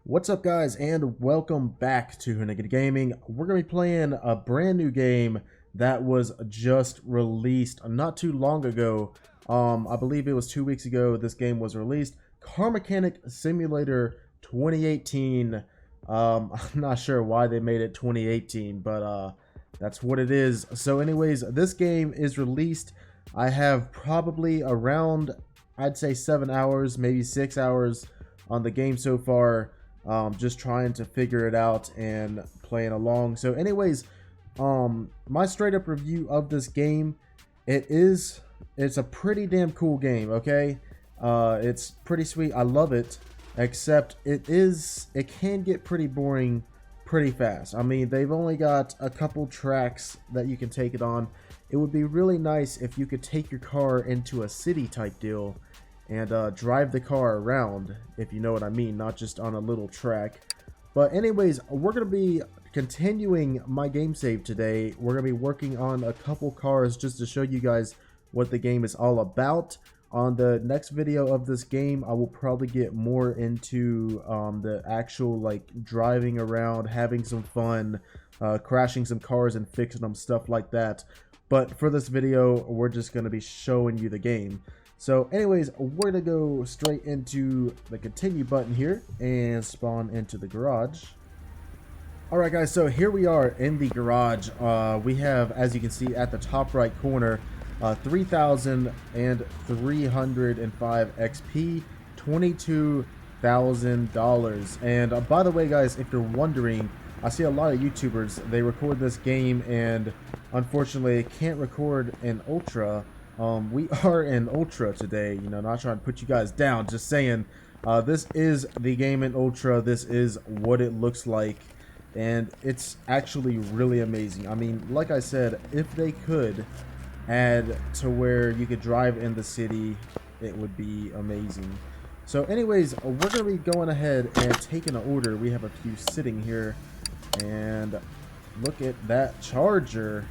What's up, guys, and welcome back to Hoonigan Gaming. We're going to be playing a brand new game that was just released not too long ago. I believe it was 2 weeks ago this game was released. Car Mechanic Simulator 2018. I'm not sure why they made it 2018, but that's what it is. So anyways, this game is released. I have probably around, I'd say 7 hours, maybe 6 hours on the game so far. Just trying to figure it out and playing along. So anyways, my straight up review of this game, it's a pretty damn cool game. Okay, it's pretty sweet. I love it, except it can get pretty boring pretty fast. I mean, they've only got a couple tracks that you can take it on. It would be really nice if you could take your car into a city type deal and drive the car around, if you know what I mean, not just on a little track. But anyways, we're going to be continuing my game save today. We're going to be working on a couple cars just to show you guys what the game is all about. On the next video of this game, I will probably get more into the actual like driving around, having some fun, crashing some cars and fixing them, stuff like that. But for this video, we're just going to be showing you the game. So anyways, we're going to go straight into the continue button here and spawn into the garage. Alright guys, so here we are in the garage. We have, as you can see at the top right corner, 3,305 XP, $22,000. And by the way guys, if you're wondering, I see a lot of YouTubers, they record this game and unfortunately can't record in Ultra. We are in Ultra today, you know, not trying to put you guys down, just saying, this is the game in Ultra. This is what it looks like, and it's actually really amazing. I mean, like I said, if they could add to where you could drive in the city, it would be amazing. So anyways, we're going to be going ahead and taking an order. We have a few sitting here, and look at that charger.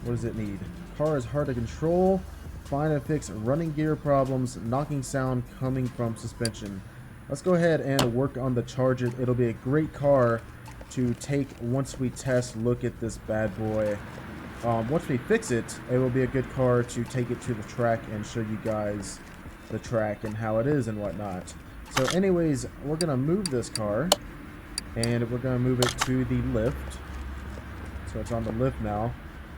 What does it need? Car is hard to control. Find and fix running gear problems. Knocking sound coming from suspension. Let's go ahead and work on the charger. It'll be a great car to take once we test. Look at this bad boy. Once we fix it, it will be a good car to take it to the track and show you guys the track and how it is and whatnot. So anyways, we're going to move this car, and we're going to move it to the lift. So it's on the lift now.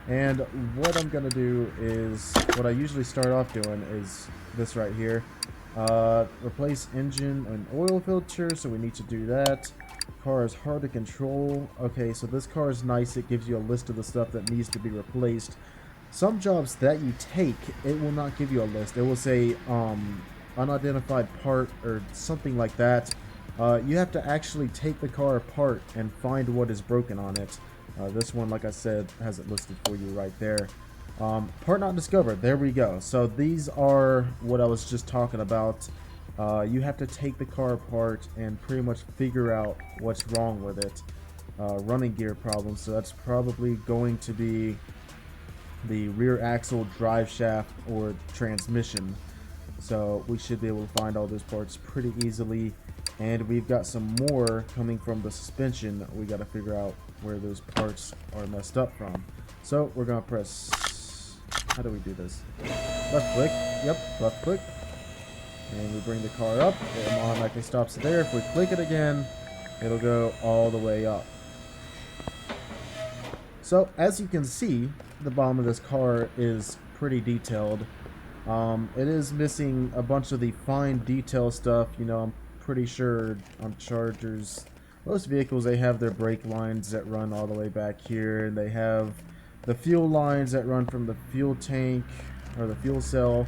And what I'm going to do is, what I usually start off doing is this right here. Replace engine and oil filter, so we need to do that. Car is hard to control. Okay, so this car is nice. It gives you a list of the stuff that needs to be replaced. Some jobs that you take, it will not give you a list. It will say unidentified part or something like that. You have to actually take the car apart and find what is broken on it. This one, like I said, has it listed for you right there. Part not discovered. There we go. So these are what I was just talking about. You have to take the car apart and pretty much figure out what's wrong with it. Running gear problems. So that's probably going to be the rear axle, drive shaft, or transmission. So we should be able to find all those parts pretty easily. And we've got some more coming from the suspension. We got to figure out where those parts are messed up from. So we're going to press, how do we do this? Left click. Yep, left click. And we bring the car up. It automatically stops there. If we click it again, it'll go all the way up. So as you can see, the bottom of this car is pretty detailed. It is missing a bunch of the fine detail stuff. You know, I'm pretty sure on Chargers, most vehicles, they have their brake lines that run all the way back here, and they have the fuel lines that run from the fuel tank, or the fuel cell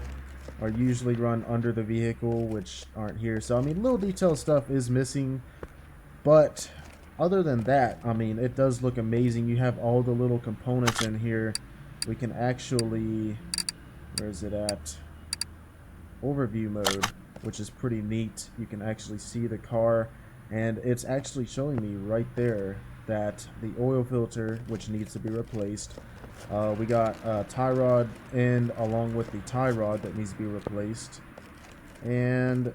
are usually run under the vehicle, which aren't here. So I mean, little detail stuff is missing, but other than that, I mean, it does look amazing. You have all the little components in here. We can actually, where is it at? Overview mode, which is pretty neat. You can actually see the car, and it's actually showing me right there that the oil filter, which needs to be replaced. We got a tie rod end along with the tie rod that needs to be replaced, and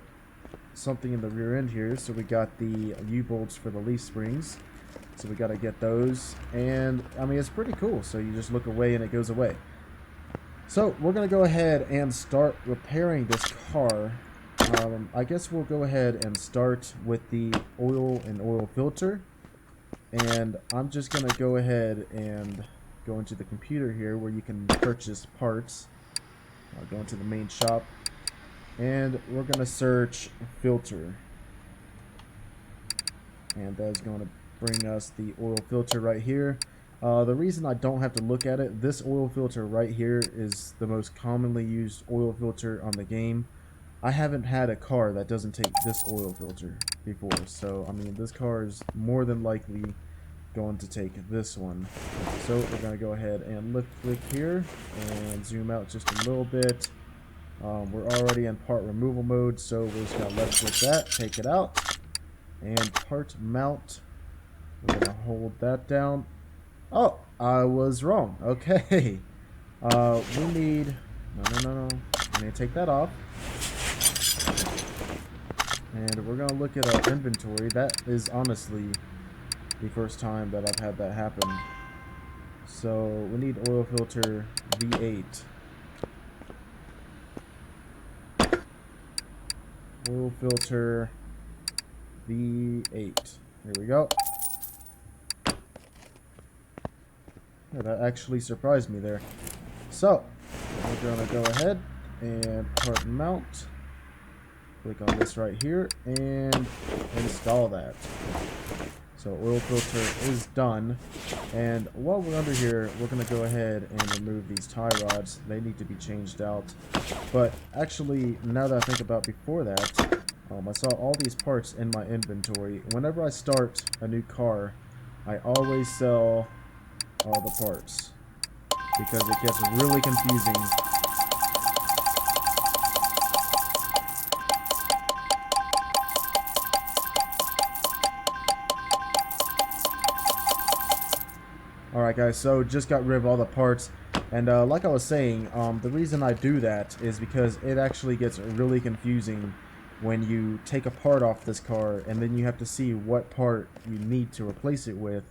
something in the rear end here. So we got the U-bolts for the leaf springs. So we got to get those. And, I mean, it's pretty cool. So you just look away and it goes away. So we're going to go ahead and start repairing this car. I guess we'll go ahead and start with the oil and oil filter. And I'm just going to go ahead and go into the computer here where you can purchase parts. I'll go into the main shop. And we're going to search filter. And that's going to bring us the oil filter right here. The reason I don't have to look at it, this oil filter right here is the most commonly used oil filter on the game. I haven't had a car that doesn't take this oil filter before. So, I mean, this car is more than likely going to take this one. So, we're going to go ahead and left click here and zoom out just a little bit. We're already in part removal mode, so we're just going to left click that, take it out. And part mount, we're going to hold that down. Oh, I was wrong. Okay. We need... No. I need to take that off. And we're going to look at our inventory. That is honestly the first time that I've had that happen. So, we need oil filter V8. Oil filter V8. Here we go. Yeah, that actually surprised me there. So, we're going to go ahead and part mount. Click on this right here and install that. So, oil filter is done. And while we're under here, we're going to go ahead and remove these tie rods. They need to be changed out. But actually, now that I think about before that, I saw all these parts in my inventory. Whenever I start a new car, I always sell all the parts because it gets really confusing. Alright guys, so just got rid of all the parts, and like I was saying, the reason I do that is because it actually gets really confusing when you take a part off this car and then you have to see what part you need to replace it with,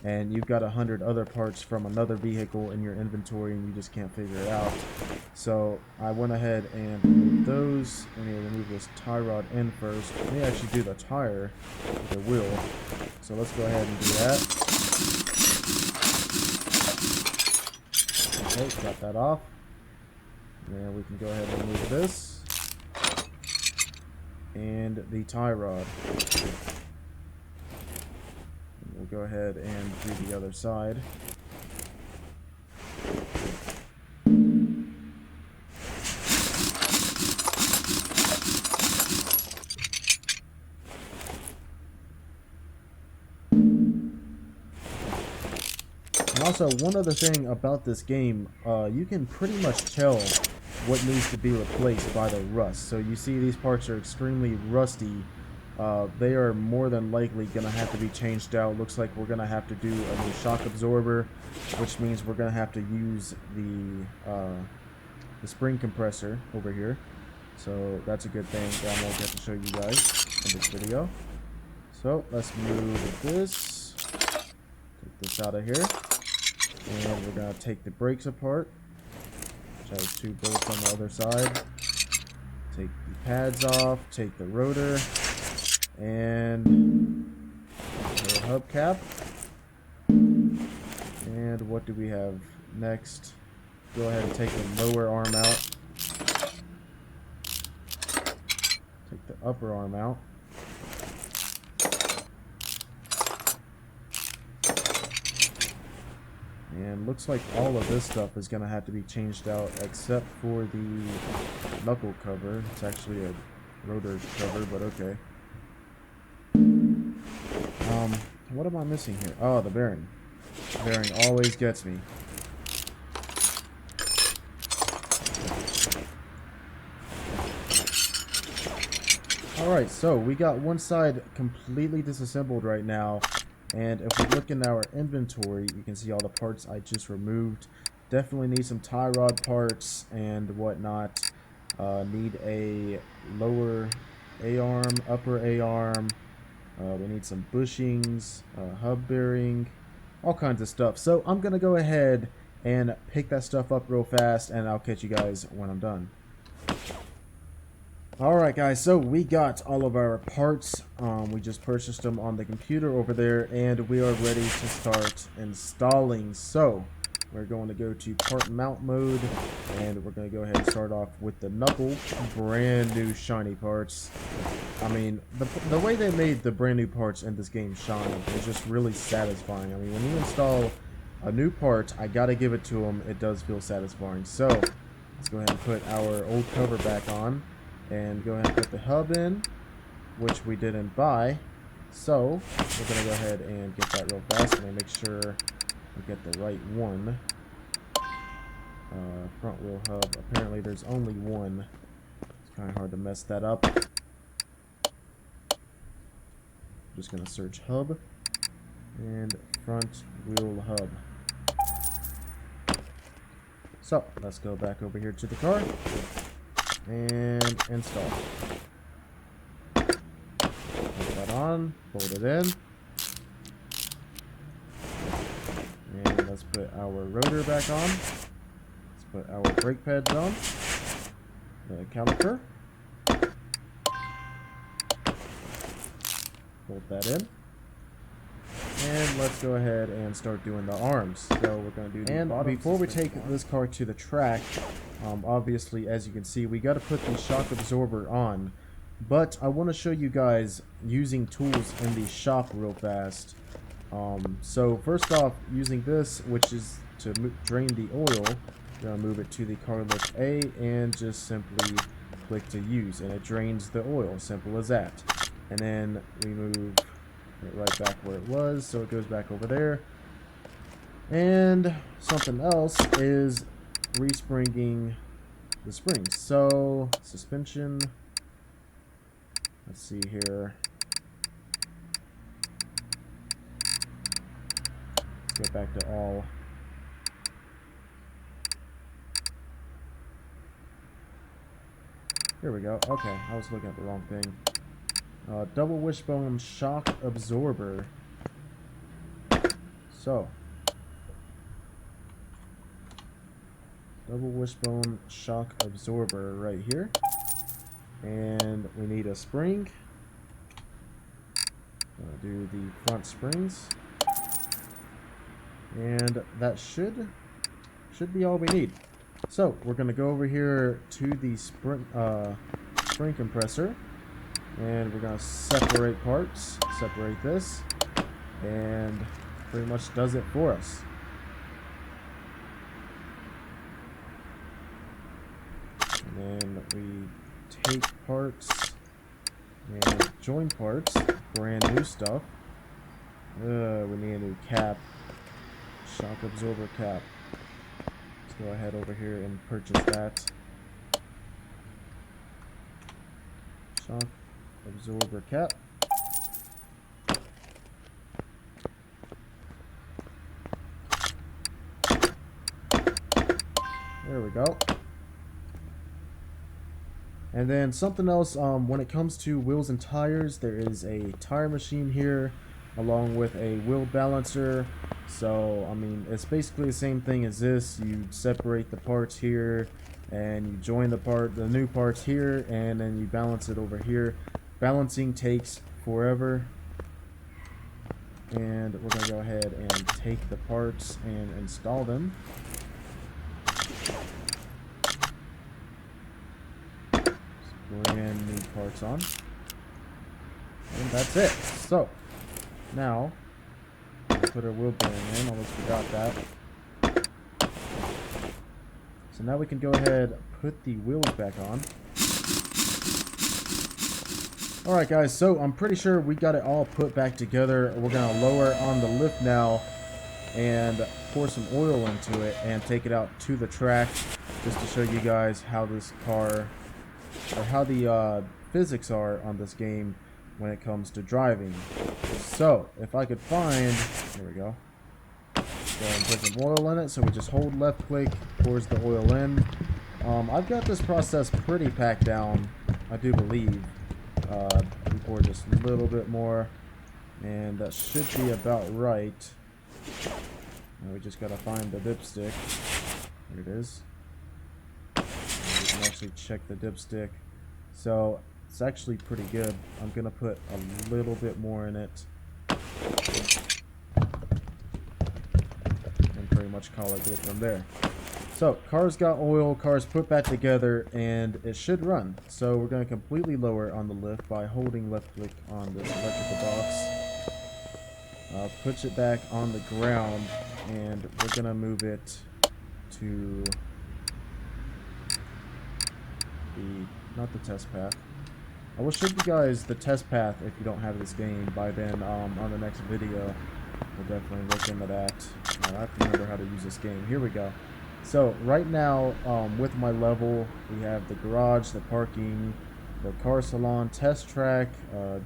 and you've got 100 other parts from another vehicle in your inventory and you just can't figure it out. So I went ahead and removed those. I need to remove this tie rod in first. I may actually do the tire with the wheel. So let's go ahead and do that. Okay, got that off. Now we can go ahead and remove this. And the tie rod. And we'll go ahead and do the other side. And also, one other thing about this game, you can pretty much tell what needs to be replaced by the rust. So you see these parts are extremely rusty. They are more than likely going to have to be changed out. Looks like we're going to have to do a new shock absorber, which means we're going to have to use the spring compressor over here. So that's a good thing that I'm going to get to show you guys in this video. So let's move this. Take this out of here. And we're going to take the brakes apart. Which has 2 bolts on the other side. Take the pads off. Take the rotor. And the hubcap. And what do we have next? Go ahead and take the lower arm out. Take the upper arm out. And looks like all of this stuff is going to have to be changed out except for the knuckle cover. It's actually a rotor cover, but okay. What am I missing here? Oh, the bearing. The bearing always gets me. Alright, so we got one side completely disassembled right now. And if we look in our inventory, you can see all the parts I just removed. Definitely need some tie rod parts and whatnot. Need a lower A-arm, upper A-arm. We need some bushings, hub bearing, all kinds of stuff. So I'm going to go ahead and pick that stuff up real fast, and I'll catch you guys when I'm done. Alright guys, so we got all of our parts. We just purchased them on the computer over there, and we are ready to start installing. So we're going to go to part mount mode, and we're going to go ahead and start off with the knuckle. Brand new shiny parts. I mean, the way they made the brand new parts in this game shine is just really satisfying. I mean, when you install a new part, I gotta give it to them. It does feel satisfying. So let's go ahead and put our old cover back on, and go ahead and put the hub in, which we didn't buy. So we're gonna go ahead and get that real fast. I'm gonna make sure we get the right one. Front wheel hub. Apparently there's only one. It's kind of hard to mess that up. Just gonna search hub and front wheel hub. So let's go back over here to the car and install. Put that on, fold it in, and let's put our rotor back on. Let's put our brake pads on, the caliper. Fold that in, and let's go ahead and start doing the arms. So we're going to do the and before we take this car to the track, obviously, as you can see, we got to put the shock absorber on, but I want to show you guys using tools in the shop real fast. So first off, using this, which is to drain the oil, we're going to move it to the car lift A and just simply click to use, and it drains the oil. Simple as that. And then we move it right back where it was, so it goes back over there. And something else is respringing the springs. So suspension, let's see here. Let's get back to all. Here we go. Okay, I was looking at the wrong thing. Double wishbone shock absorber. So, double wishbone shock absorber right here, and we need a spring. Gonna do the front springs, and that should be all we need. So we're gonna go over here to the spring compressor. And we're going to separate parts, separate this, and pretty much does it for us. And then we take parts and join parts, brand new stuff. We need a new cap, shock absorber cap. Let's go ahead over here and purchase that. Shock absorber cap. There we go. And then something else, when it comes to wheels and tires, there is a tire machine here along with a wheel balancer. So I mean, it's basically the same thing as this. You separate the parts here and you join the new parts here, and then you balance it over here. Balancing takes forever, and we're going to go ahead and take the parts and install them. Brand new parts on, and that's it. So now we'll put our wheel bearing in. Almost forgot that. So now we can go ahead and put the wheels back on. Alright guys, so I'm pretty sure we got it all put back together. We're going to lower on the lift now and pour some oil into it and take it out to the track just to show you guys how this car, or how the physics are on this game when it comes to driving. So if I could find, here we go. Go ahead and put some oil in it. So we just hold left click, pours the oil in. I've got this process pretty packed down, I do believe. We pour just a little bit more, and that should be about right. And we just gotta find the dipstick. Here it is. And we can actually check the dipstick. So it's actually pretty good. I'm gonna put a little bit more in it, and pretty much call it good from there. So, car's got oil, car's put back together, and it should run. So we're going to completely lower on the lift by holding left click on this electrical box. Puts it back on the ground, and we're going to move it to not the test path. I will show you guys the test path if you don't have this game by then. On the next video, we'll definitely look into that. I have to remember how to use this game. Here we go. So right now, with my level, we have the garage, the parking, the car salon, test track,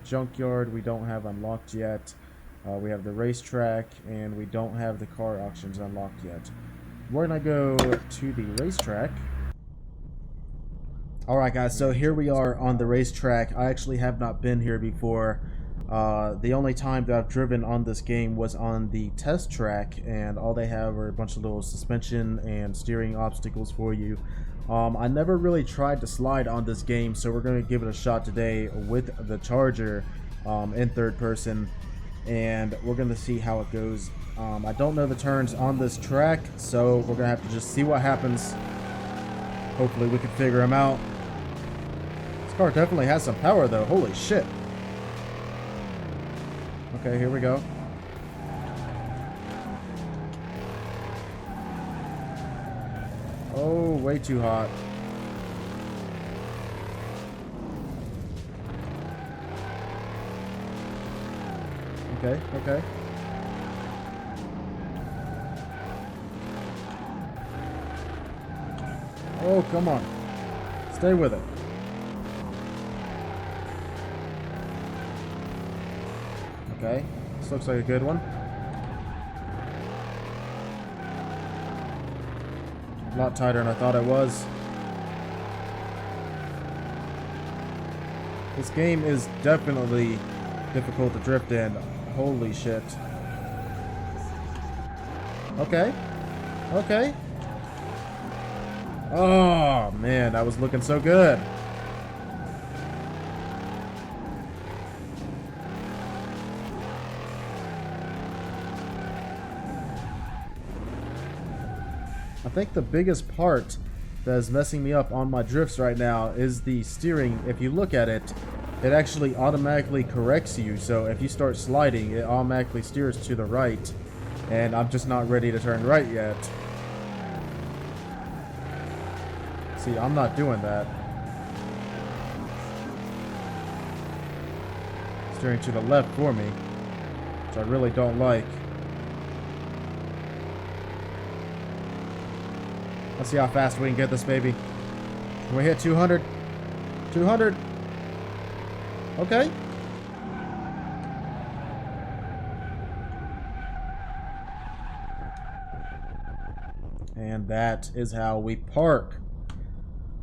junkyard we don't have unlocked yet. We have the racetrack, and we don't have the car auctions unlocked yet. We're gonna go to the racetrack. Alright guys, so here we are on the racetrack. I actually have not been here before. The only time that I've driven on this game was on the test track, and all they have are a bunch of little suspension and steering obstacles for you. I never really tried to slide on this game, so we're going to give it a shot today with the Charger in third person, and we're going to see how it goes. I don't know the turns on this track, so we're going to have to just see what happens. Hopefully we can figure them out. This car definitely has some power though, holy shit. Okay, here we go. Oh, way too hot. Okay, okay. Oh, come on. Stay with it. Okay, this looks like a good one. A lot tighter than I thought it was. This game is definitely difficult to drift in. Holy shit. Okay. Okay. Oh, man, that was looking so good. I think the biggest part that is messing me up on my drifts right now is the steering. If you look at it, it actually automatically corrects you. So if you start sliding, it automatically steers to the right. And I'm just not ready to turn right yet. See, I'm not doing that. Steering to the left for me, which I really don't like. Let's see how fast we can get this baby. Can we hit 200? 200. Okay. And that is how we park.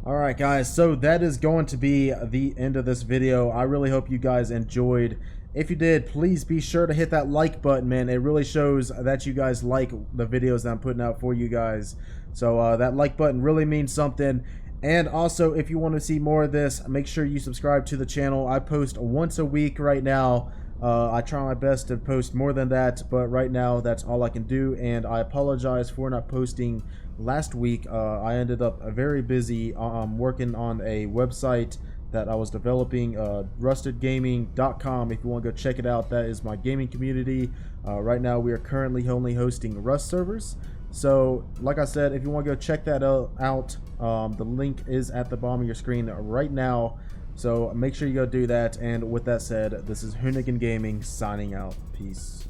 Alright guys, so that is going to be the end of this video. I really hope you guys enjoyed. If you did, please be sure to hit that like button, man. It really shows that you guys like the videos that I'm putting out for you guys. So that like button really means something. And also, if you want to see more of this, make sure you subscribe to the channel. I post once a week right now. I try my best to post more than that, but right now that's all I can do. And I apologize for not posting last week. I ended up very busy working on a website that I was developing, rustedgaming.com. If you want to go check it out, that is my gaming community. Right now we are currently only hosting Rust servers. So like I said, if you want to go check that out, the link is at the bottom of your screen right now. So make sure you go do that. And with that said, this is Hoonigan Gaming signing out. Peace.